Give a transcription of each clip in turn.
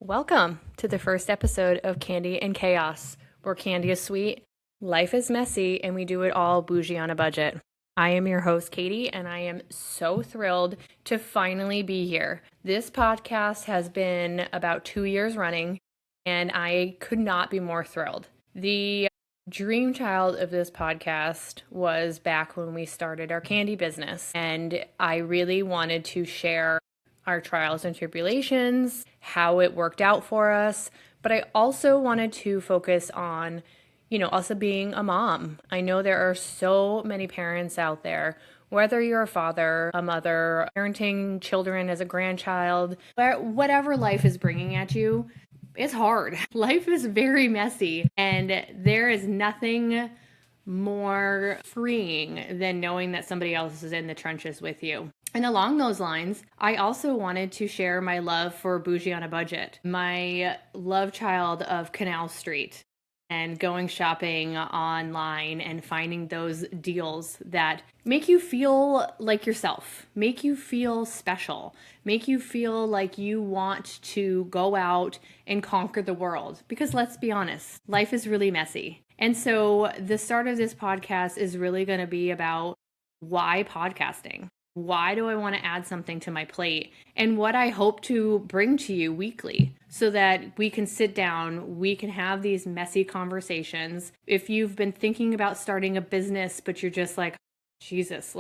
Welcome to the first episode of Candy and Chaos, where candy is sweet, life is messy, and we do it all bougie on a budget. I am your host, Katie, and I am so thrilled to finally be here. This podcast has been about 2 years running, and I could not be more thrilled. The dream child of this podcast was back when we started our candy business, and I really wanted to share our trials and tribulations, how it worked out for us, but I also wanted to focus on, also being a mom. I know there are so many parents out there, whether you're a father, a mother, parenting children as a grandchild, whatever life is bringing at you, it's hard. Life is very messy, and there is nothing more freeing than knowing that somebody else is in the trenches with you. And along those lines, I also wanted to share my love for Bougie on a Budget, my love child of Canal Street, and going shopping online and finding those deals that make you feel like yourself, make you feel special, make you feel like you want to go out and conquer the world. Because let's be honest, life is really messy. And so the start of this podcast is really going to be about why podcasting? Why do I want to add something to my plate? And what I hope to bring to you weekly so that we can sit down, we can have these messy conversations. If you've been thinking about starting a business, but you're just like, Jesus,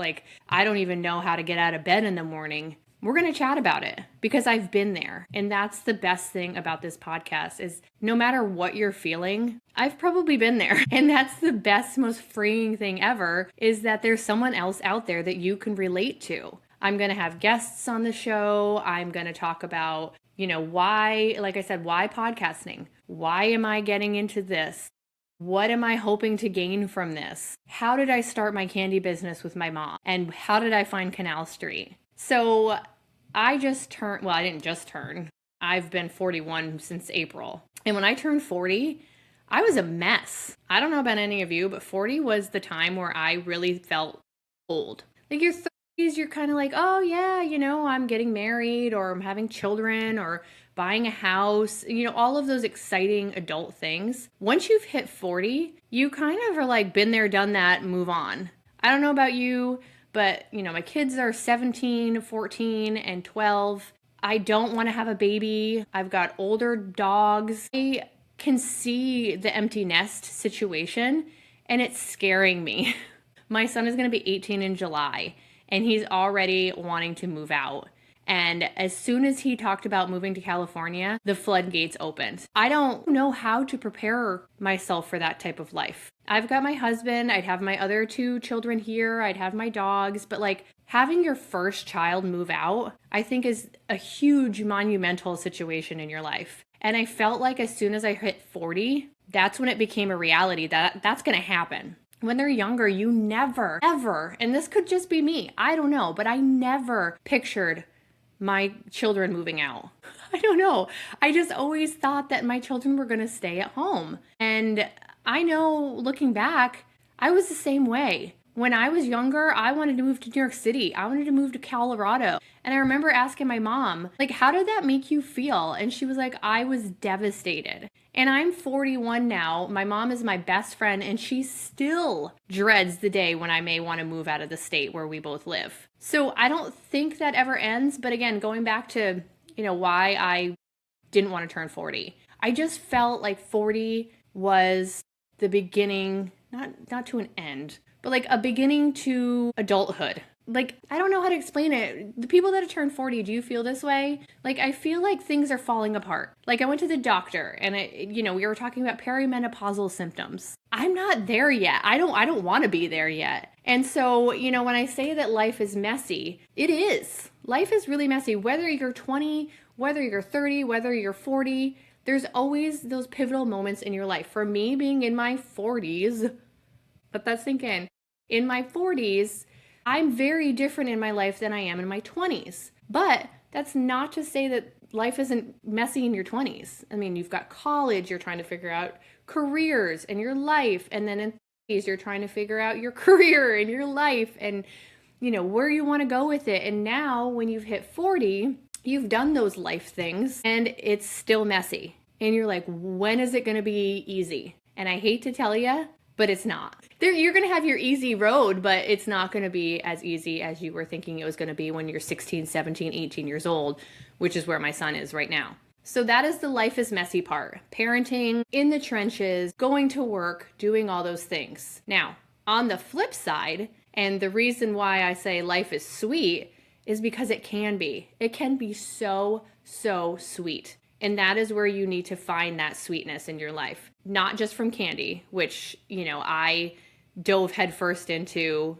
I don't even know how to get out of bed in the morning. We're going to chat about it because I've been there. And that's the best thing about this podcast is no matter what you're feeling, I've probably been there. And that's the best, most freeing thing ever is that there's someone else out there that you can relate to. I'm going to have guests on the show. I'm going to talk about, why, like I said, why podcasting? Why am I getting into this? What am I hoping to gain from this? How did I start my candy business with my mom? And how did I find Canal Street? So I didn't just turn. I've been 41 since April. And when I turned 40, I was a mess. I don't know about any of you, but 40 was the time where I really felt old. Like your 30s, you're kind of like, oh yeah, I'm getting married or I'm having children or buying a house, all of those exciting adult things. Once you've hit 40, you kind of are like, been there, done that, move on. I don't know about you, but, my kids are 17, 14, and 12. I don't want to have a baby. I've got older dogs. I can see the empty nest situation, and it's scaring me. My son is going to be 18 in July, and he's already wanting to move out. And as soon as he talked about moving to California, the floodgates opened. I don't know how to prepare myself for that type of life. I've got my husband, I'd have my other 2 children here, I'd have my dogs, but having your first child move out, I think is a huge monumental situation in your life. And I felt like as soon as I hit 40, that's when it became a reality that that's going to happen. When they're younger, you never, ever, and this could just be me, I don't know, but I never pictured my children moving out. I don't know. I just always thought that my children were going to stay at home. And I know looking back, I was the same way. When I was younger, I wanted to move to New York City. I wanted to move to Colorado. And I remember asking my mom, how did that make you feel? And she was like, I was devastated. And I'm 41 now. My mom is my best friend, and she still dreads the day when I may want to move out of the state where we both live. So I don't think that ever ends. But again, going back to, why I didn't want to turn 40. I just felt like 40 was the beginning, not to an end, but a beginning to adulthood. I don't know how to explain it. The people that have turned 40, do you feel this way? I feel like things are falling apart. I went to the doctor and we were talking about perimenopausal symptoms. I'm not there yet. I don't want to be there yet. And so, when I say that life is messy, it is. Life is really messy. Whether you're 20, whether you're 30, whether you're 40, there's always those pivotal moments in your life. For me, being in my 40s, let that sink in. In my 40s, I'm very different in my life than I am in my 20s. But that's not to say that life isn't messy in your 20s. I mean, you've got college, you're trying to figure out careers and your life. And then in 30s, you're trying to figure out your career and your life and, where you want to go with it. And now when you've hit 40, you've done those life things and it's still messy. And you're like, when is it going to be easy? And I hate to tell you, but it's not. You're going to have your easy road, but it's not going to be as easy as you were thinking it was going to be when you're 16, 17, 18 years old, which is where my son is right now. So that is the life is messy part. Parenting in the trenches, going to work, doing all those things. Now, on the flip side, and the reason why I say life is sweet is because it can be. It can be so, so sweet. And that is where you need to find that sweetness in your life. Not just from candy, which, I dove headfirst into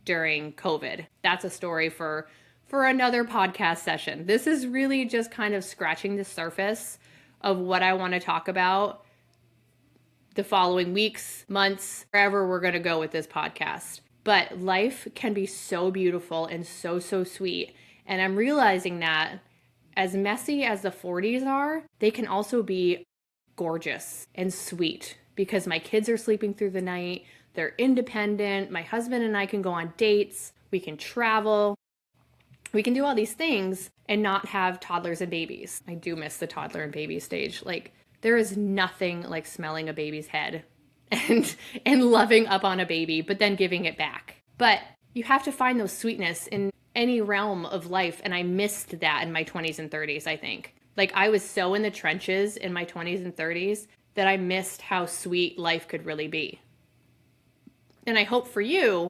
during COVID. That's a story for another podcast session. This is really just kind of scratching the surface of what I want to talk about the following weeks, months, wherever we're going to go with this podcast. But life can be so beautiful and so, so sweet. And I'm realizing that as messy as the 40s are, they can also be gorgeous and sweet because my kids are sleeping through the night. They're independent. My husband and I can go on dates. We can travel. We can do all these things and not have toddlers and babies. I do miss the toddler and baby stage. Like, there is nothing like smelling a baby's head and loving up on a baby, but then giving it back. But you have to find those sweetness in any realm of life. And I missed that in my 20s and 30s, I think. Like, I was so in the trenches in my 20s and 30s that I missed how sweet life could really be. And I hope for you,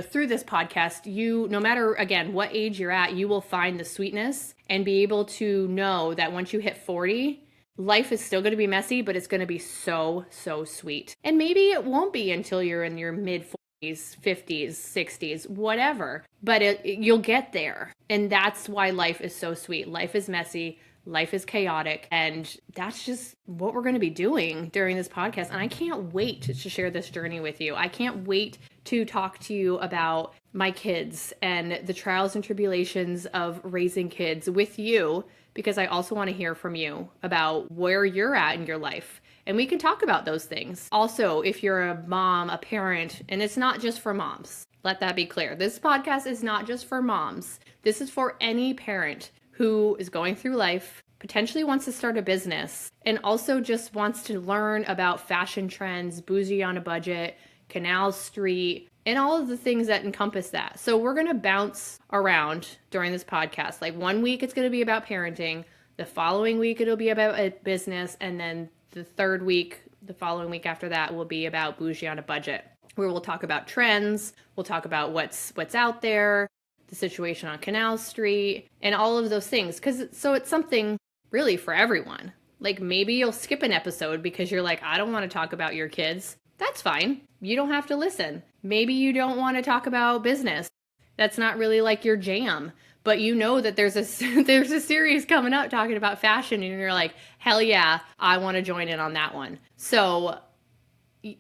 through this podcast, no matter, again, what age you're at, you will find the sweetness and be able to know that once you hit 40, life is still going to be messy, but it's going to be so, so sweet. And maybe it won't be until you're in your mid 40s, 50s, 60s, whatever, but you'll get there. And that's why life is so sweet. Life is messy. Life is chaotic, and that's just what we're going to be doing during this podcast. And I can't wait to share this journey with you. I can't wait to talk to you about my kids and the trials and tribulations of raising kids with you, because I also want to hear from you about where you're at in your life. And we can talk about those things. Also, if you're a mom, a parent, and it's not just for moms, let that be clear. This podcast is not just for moms. This is for any parent who is going through life, potentially wants to start a business, and also just wants to learn about fashion trends, bougie on a budget, Canal Street, and all of the things that encompass that. So we're going to bounce around during this podcast. Like, one week it's going to be about parenting, the following week it'll be about a business, and then the following week after that will be about bougie on a budget, where we'll talk about trends, we'll talk about what's out there, the situation on Canal Street, and all of those things. So it's something really for everyone. Like, maybe you'll skip an episode because you're like, I don't want to talk about your kids. That's fine. You don't have to listen. Maybe you don't want to talk about business. That's not really like your jam. But you know that there's a series coming up talking about fashion, and you're like, hell yeah, I want to join in on that one. So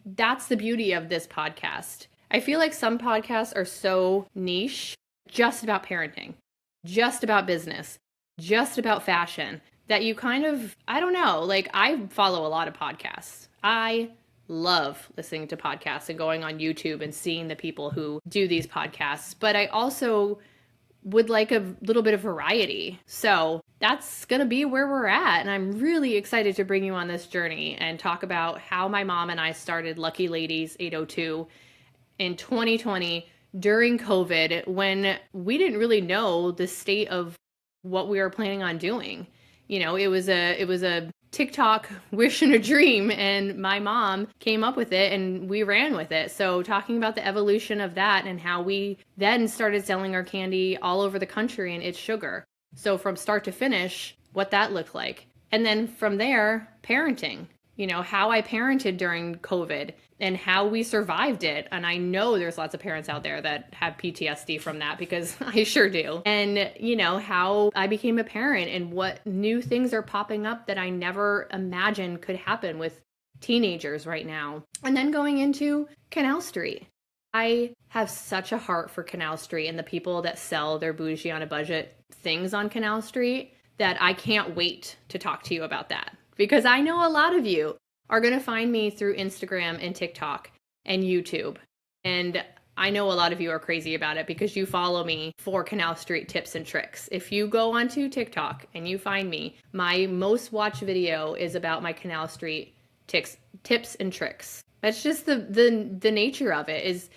that's the beauty of this podcast. I feel like some podcasts are so niche, just about parenting, just about business, just about fashion, that you kind of, I don't know, like, I follow a lot of podcasts. I love listening to podcasts and going on YouTube and seeing the people who do these podcasts, but I also would like a little bit of variety. So that's going to be where we're at. And I'm really excited to bring you on this journey and talk about how my mom and I started Lucky Ladies 802 in 2020 during COVID, when we didn't really know the state of what we were planning on doing. It was a TikTok wish and a dream, and my mom came up with it and we ran with it. So talking about the evolution of that and how we then started selling our candy all over the country and It's Sugar. So from start to finish, what that looked like. And then from there, parenting, how I parented during COVID and how we survived it. And I know there's lots of parents out there that have PTSD from that, because I sure do. And, how I became a parent and what new things are popping up that I never imagined could happen with teenagers right now. And then going into Canal Street. I have such a heart for Canal Street and the people that sell their bougie on a budget things on Canal Street that I can't wait to talk to you about that. Because I know a lot of you are going to find me through Instagram and TikTok and YouTube. And I know a lot of you are crazy about it because you follow me for Canal Street tips and tricks. If you go onto TikTok and you find me, my most watched video is about my Canal Street tips and tricks. That's just the nature of it. Is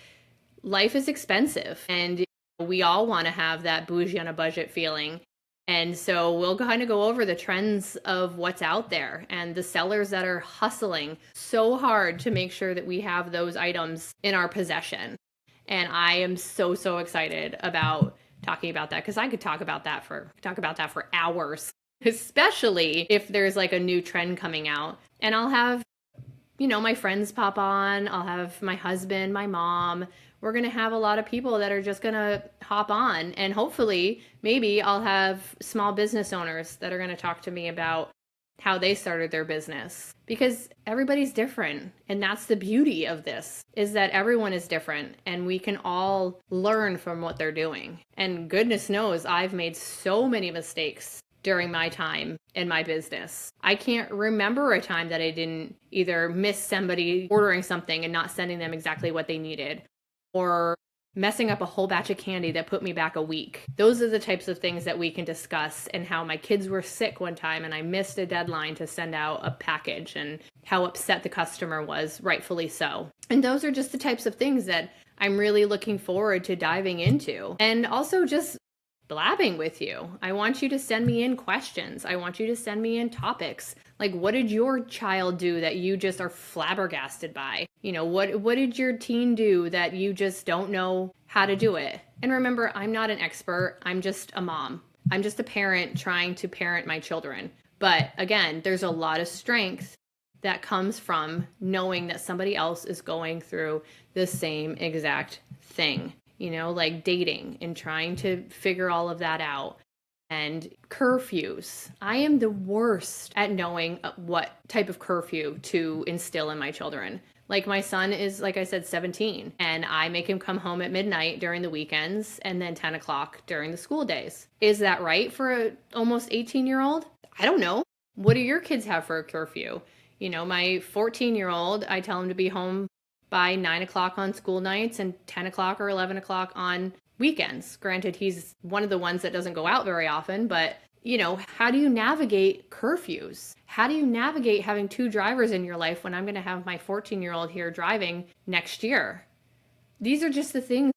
life is expensive, and we all want to have that bougie on a budget feeling. And so we'll kind of go over the trends of what's out there and the sellers that are hustling so hard to make sure that we have those items in our possession. And I am so excited about talking about that, because I could talk about that for hours, especially if there's like a new trend coming out. And I'll have, my friends pop on. I'll have my husband, my mom. We're going to have a lot of people that are just going to hop on. And hopefully, maybe I'll have small business owners that are going to talk to me about how they started their business, because everybody's different. And that's the beauty of this, is that everyone is different and we can all learn from what they're doing. And goodness knows I've made so many mistakes during my time in my business. I can't remember a time that I didn't either miss somebody ordering something and not sending them exactly what they needed, or messing up a whole batch of candy that put me back a week. Those are the types of things that we can discuss, and how my kids were sick one time and I missed a deadline to send out a package, and how upset the customer was, rightfully so. And those are just the types of things that I'm really looking forward to diving into. And also just blabbing with you. I want you to send me in questions. I want you to send me in topics. Like, what did your child do that you just are flabbergasted by? What did your teen do that you just don't know how to do it? And remember, I'm not an expert. I'm just a mom. I'm just a parent trying to parent my children. But again, there's a lot of strength that comes from knowing that somebody else is going through the same exact thing. Like dating and trying to figure all of that out. And curfews. I am the worst at knowing what type of curfew to instill in my children. Like, my son is, like I said, 17, and I make him come home at midnight during the weekends and then 10 o'clock during the school days. Is that right for a almost 18-year-old? I don't know. What do your kids have for a curfew? My 14-year-old, I tell him to be home by 9 o'clock on school nights and 10 o'clock or 11 o'clock on weekends. Granted, he's one of the ones that doesn't go out very often, but how do you navigate curfews? How do you navigate having two drivers in your life when I'm going to have my 14-year-old here driving next year? These are just the things